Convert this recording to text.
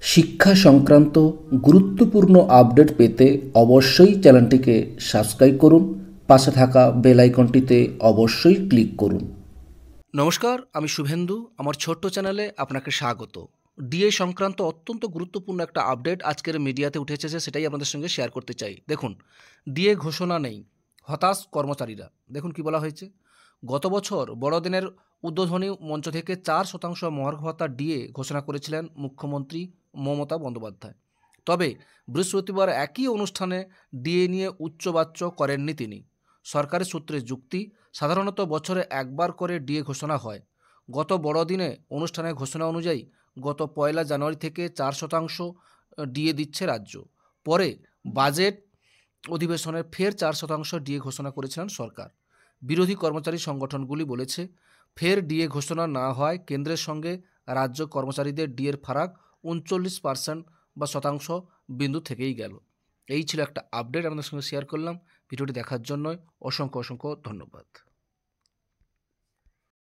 শিক্ষা সংক্রান্ত গুরুত্বপূর্ণ আপডেট পেতে অবশ্যই চ্যানেলটিকে সাবস্ক্রাইব করুন। পাশে থাকা বেল আইকনটিতে অবশ্যই ক্লিক করুন। নমস্কার, আমি শুভেন্দু। আমার ছোট্ট চ্যানেলে আপনাকে স্বাগত। ডিএ সংক্রান্ত অত্যন্ত গুরুত্বপূর্ণ একটা আপডেট আজকের মিডিয়াতে উঠেছে, সেটাই আপনাদের সঙ্গে শেয়ার করতে চাই। দেখুন, ডিএ ঘোষণা নেই, হতাশ কর্মচারীরা। দেখুন কি বলা হয়েছে। গত বছর বড়দিনের উদ্বোধনী মঞ্চ থেকে 4% মহার্ঘ ভাতা ডিএ ঘোষণা করেছিলেন মুখ্যমন্ত্রী মমতা বন্দ্যোপাধ্যায়। তবে বৃহস্পতিবার একই অনুষ্ঠানে ডিএ নিয়ে উচ্চবাচ্য করেননি তিনি। সরকারি সূত্রে যুক্তি, সাধারণত বছরে একবার করে ডিএ ঘোষণা হয়। গত বড়দিনে অনুষ্ঠানের ঘোষণা অনুযায়ী গত 1 জানুয়ারি থেকে 4% ডিএ দিচ্ছে রাজ্য। পরে বাজেট অধিবেশনে ফের 4% ডিএ ঘোষণা করেছিলেন সরকার। বিরোধী কর্মচারী সংগঠনগুলি বলেছে, ফের ডিএ ঘোষণা না হয় কেন্দ্রের সঙ্গে রাজ্য কর্মচারীদের ডিএর ফারাক 39% বা শতাংশ বিন্দু থেকেই গেল। এই ছিল একটা আপডেট আপনাদের সঙ্গে শেয়ার করলাম। ভিডিওটি দেখার জন্য অসংখ্য ধন্যবাদ।